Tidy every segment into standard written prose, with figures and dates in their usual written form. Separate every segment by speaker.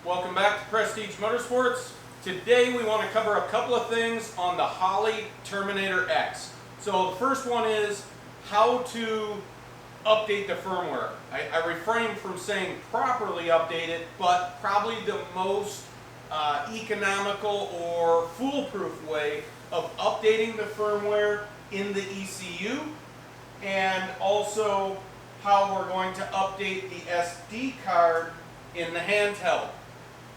Speaker 1: Welcome back to Prestige Motorsports. Today we want to cover a couple of things on the Holley Terminator X. So the first one is how to update the firmware. I refrain from saying properly update it, but probably the most economical or foolproof way of updating the firmware in the ECU, and also how we're going to update the SD card in the handheld.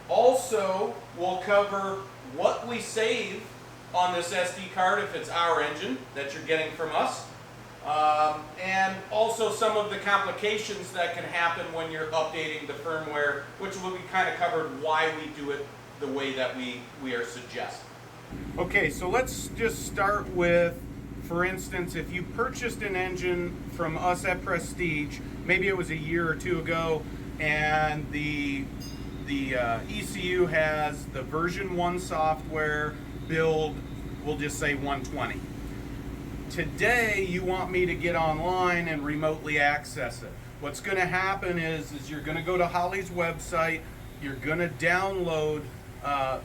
Speaker 1: Also, we'll cover what we save on this SD card if it's our engine that you're getting from us, and also some of the complications that can happen when you're updating the firmware, which will be kind of covered why we do it the way that we are suggesting. Okay, so let's just start with, for instance, if you purchased an engine from us at Prestige, maybe it was a year or two ago, and the ECU has the version 1 software build, we'll just say 120. Today, you want me to get online and remotely access it. What's going to happen is you're going to go to Holley's website, you're going to download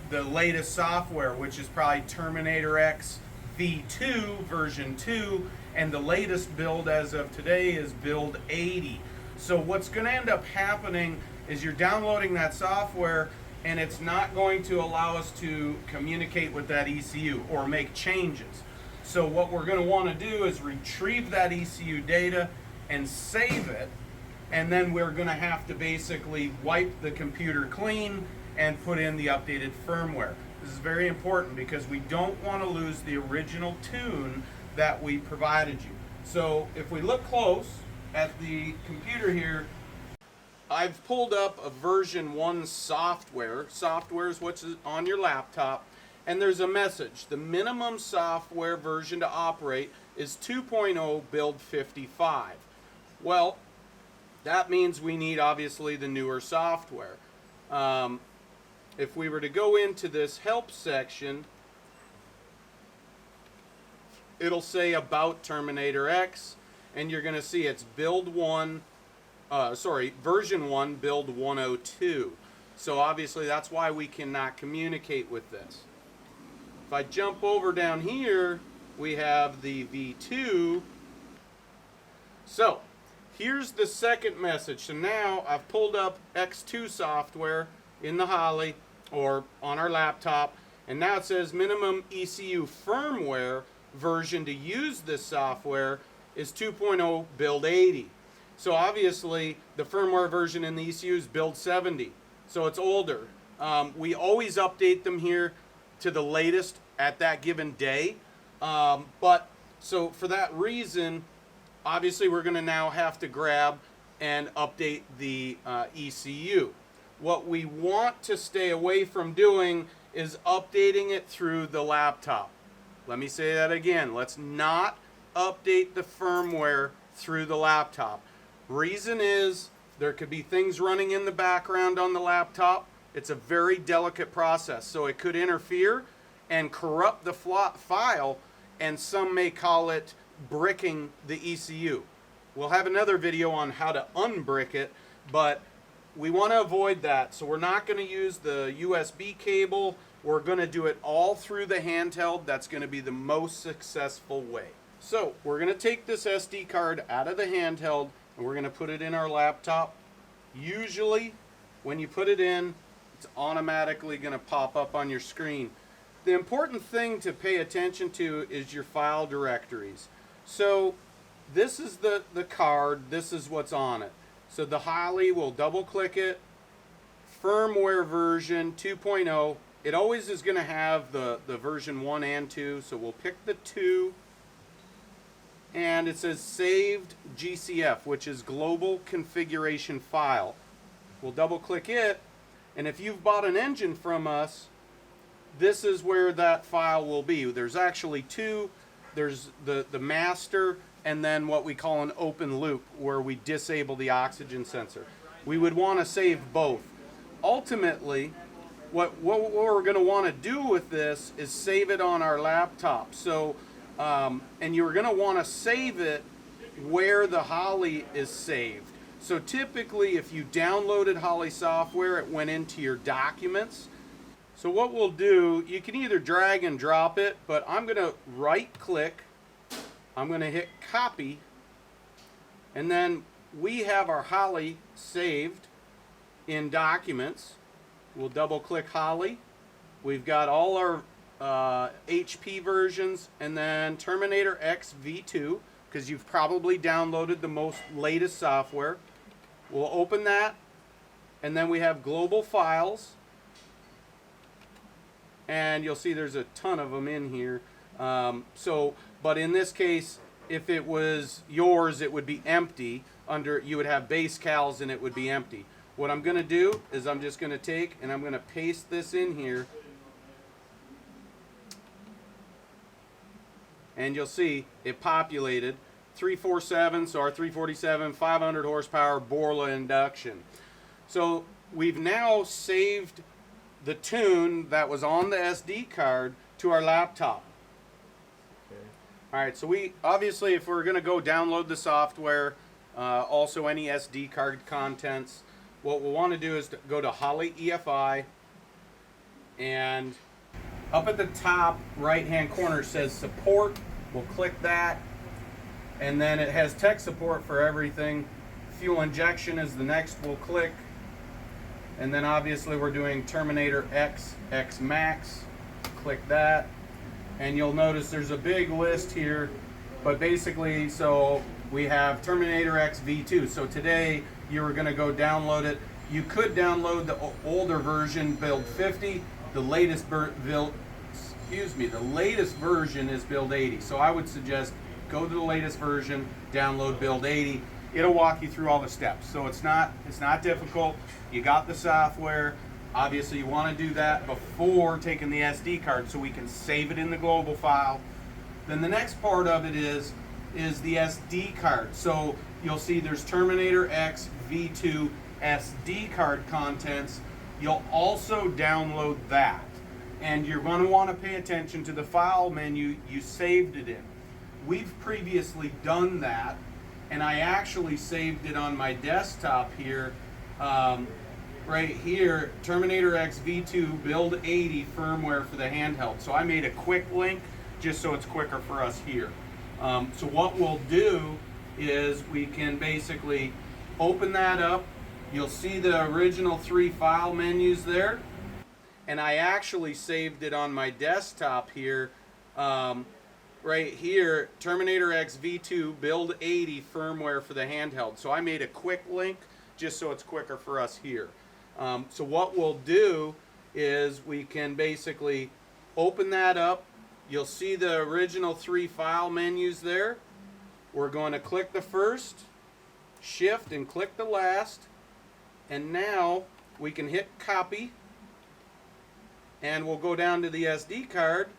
Speaker 1: the latest software, which is probably Terminator X V2 version 2, and the latest build as of today is build 80. So what's going to end up happening is you're downloading that software and it's not going to allow us to communicate with that ECU or make changes. So what we're going to want to do is retrieve that ECU data and save it, and then we're going to have to basically wipe the computer clean and put in the updated firmware. This is very important because we don't want to lose the original tune that we provided you. So if we look close at the computer here, I've pulled up a version 1 software. Software is what's on your laptop, and there's a message. The minimum software version to operate is 2.0 build 55. Well, that means we need obviously the newer software. If we were to go into this help section, it'll say about Terminator X, and you're going to see it's build 1, version 1, build 102. So obviously that's why we cannot communicate with this. If I jump over down here, we have the V2. So here's the second message. So now I've pulled up X2 software in the Holley or on our laptop, and now it says minimum ECU firmware version to use this software is 2.0 build 80. So obviously the firmware version in the ECU is build 70, so it's older. We always update them here to the latest at that given day, but so for that reason, obviously we're going to now have to grab and update the ECU. What we want to stay away from doing is updating it through the laptop. Let me say that again. Let's not update the firmware through the laptop. Reason is there could be things running in the background on the laptop. It's a very delicate process, so it could interfere and corrupt the file, and some may call it bricking the ECU. We'll have another video on how to unbrick it, but we want to avoid that, so we're not going to use the USB cable. We're going to do it all through the handheld. That's going to be the most successful way. So we're going to take this SD card out of the handheld and we're going to put it in our laptop. Usually when you put it in, it's automatically going to pop up on your screen. The important thing to pay attention to is your file directories. So this is the card, this is what's on it. So the Holley, will double click it, firmware version 2.0. It always is going to have the version 1 and 2, so we'll pick the 2. And it says saved GCF, which is global configuration file. We'll double click it, and if you've bought an engine from us, this is where that file will be. There's actually two. There's the master, and then what we call an open loop, where we disable the oxygen sensor. We would want to save both. Ultimately, what we're going to want to do with this is save it on our laptop. So, and you're going to want to save it where the Holley is saved. So typically if you downloaded Holley software, it went into your documents. So what we'll do, you can either drag and drop it, but I'm going to right click, I'm going to hit copy, and then we have our Holley saved in documents. We'll double click Holley. We've got all our HP versions, and then Terminator X V2, because you've probably downloaded the most latest software. We'll open that, and then we have global files, and you'll see there's a ton of them in here. But in this case, if it was yours, it would be empty. You would have base cals and it would be empty. What I'm going to do is I'm just going to take and I'm going to paste this in here. And you'll see it populated 347, so our 347, 500 horsepower Borla induction. So we've now saved the tune that was on the SD card to our laptop.
Speaker 2: Okay.
Speaker 1: All right, so we obviously, if we're going to go download the software, also any SD card contents, what we'll want to do is to go to Holley EFI, and up at the top right hand corner says support. We'll click that, and then it has tech support for everything. Fuel injection is the next we'll click, and then obviously we're doing Terminator X Max. Click that, and you'll notice there's a big list here, but basically, so we have Terminator X V2. So today you were going to go download it. You could download the older version, build 50. The latest the latest version is build 80. So I would suggest go to the latest version, download build 80. It'll walk you through all the steps. So it's not difficult. You got the software. Obviously you want to do that before taking the SD card so we can save it in the global file. Then the next part of it is the SD card. So you'll see there's Terminator X V2 SD card contents. You'll also download that. And you're going to want to pay attention to the file menu you saved it in. We've previously done that, and I actually saved it on my desktop here. Right here, Terminator X V2 Build 80 firmware for the handheld. So I made a quick link just so it's quicker for us here. So what we'll do is we can basically open that up. You'll see the original 3 file menus there. And I actually saved it on my desktop here. Right here, Terminator X V2 Build 80 firmware for the handheld. So I made a quick link just so it's quicker for us here. So what we'll do is we can basically open that up. You'll see the original 3 file menus there. We're going to click the first, shift and click the last, and now we can hit copy, and we'll go down to the SD card,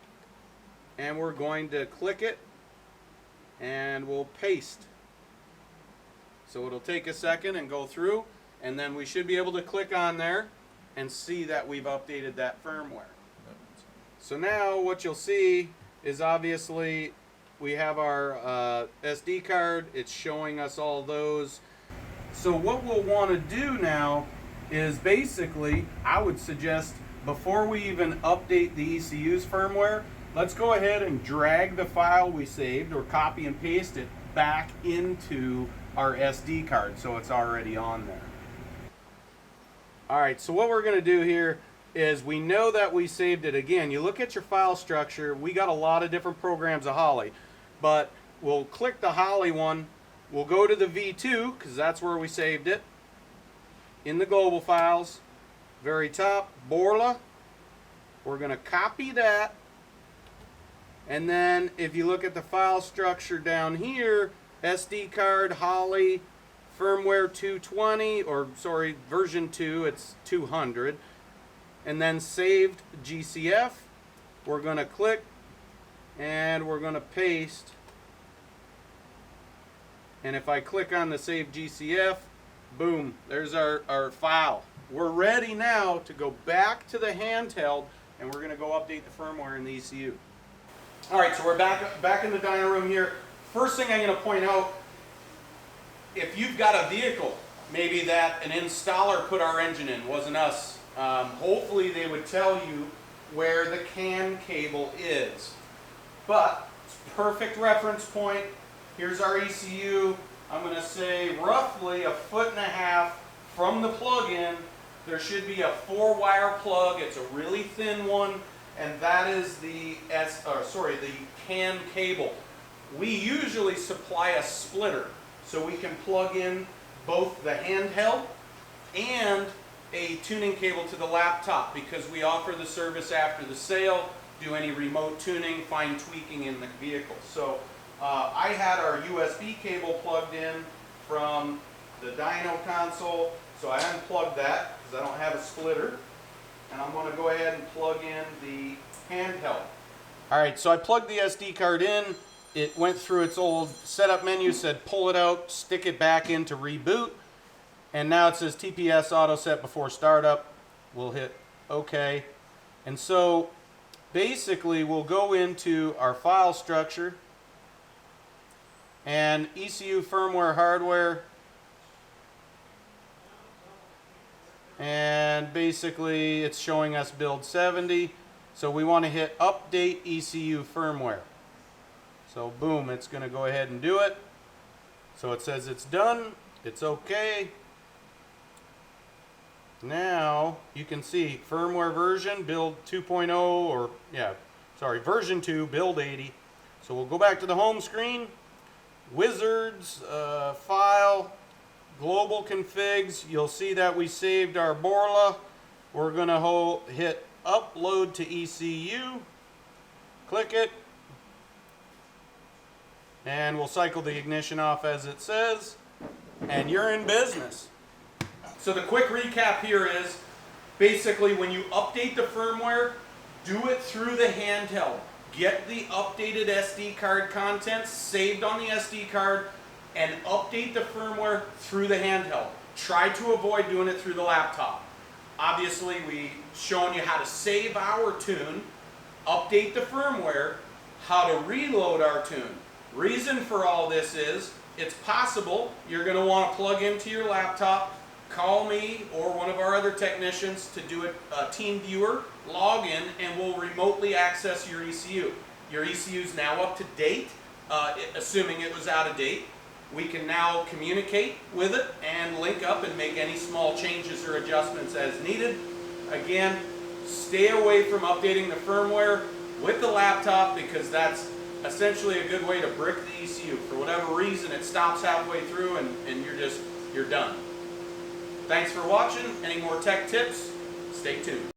Speaker 1: and we're going to click it, and we'll paste. So it'll take a second and go through, and then we should be able to click on there and see that we've updated that firmware. So now what you'll see is obviously we have our SD card. It's showing us all those. So what we'll want to do now is basically, I would suggest before we even update the ECU's firmware, let's go ahead and drag the file we saved or copy and paste it back into our SD card so it's already on there. Alright, so what we're going to do here is we know that we saved it. Again, you look at your file structure, we got a lot of different programs of Holley, but we'll click the Holley one, we'll go to the V2 because that's where we saved it. In the global files, very top, Borla, we're going to copy that, and then if you look at the file structure down here, SD card, Holley, firmware 220, or sorry, version 2, it's 200, and then saved GCF, we're going to click, and we're going to paste, and if I click on the save GCF, boom, there's our file. We're ready now to go back to the handheld, and we're going to go update the firmware in the ECU. Alright, so we're back in the dyno room here. First thing I'm going to point out, if you've got a vehicle maybe that an installer put our engine in, wasn't us. Hopefully they would tell you where the CAN cable is. But it's a perfect reference point. Here's our ECU. I'm going to say roughly 1.5 feet from the plug-in. There should be a 4-wire plug. It's a really thin one, and that is the CAN cable. We usually supply a splitter, so we can plug in both the handheld and a tuning cable to the laptop, because we offer the service after the sale, do any remote tuning, fine tweaking in the vehicle. So I had our USB cable plugged in from the dyno console, so I unplugged that because I don't have a splitter, and I'm going to go ahead and plug in the handheld. Alright, so I plugged the SD card in. It went through its old setup menu, said pull it out, stick it back in to reboot, and now it says TPS auto set before startup. We'll hit OK. And so basically we'll go into our file structure and ECU firmware hardware, and basically it's showing us build 70, so we want to hit update ECU firmware. So boom, it's going to go ahead and do it. So it says it's done, it's okay. Now you can see firmware version build 2.0, or version 2 build 80. So we'll go back to the home screen, wizards, file, global configs. You'll see that we saved our Borla. We're going to hit upload to ECU, click it, and we'll cycle the ignition off as it says, and you're in business. So the quick recap here is, basically when you update the firmware, do it through the handheld. Get the updated SD card contents saved on the SD card and update the firmware through the handheld. Try to avoid doing it through the laptop. Obviously, we've shown you how to save our tune, update the firmware, how to reload our tune. Reason for all this is, it's possible you're going to want to plug into your laptop, call me or one of our other technicians to do a team viewer, log in, and we'll remotely access your ECU. Your ECU is now up to date, assuming it was out of date. We can now communicate with it and link up and make any small changes or adjustments as needed. Again, stay away from updating the firmware with the laptop, because that's essentially a good way to brick the ECU. For whatever reason, it stops halfway through and you're done. Thanks for watching. Any more tech tips? Stay tuned.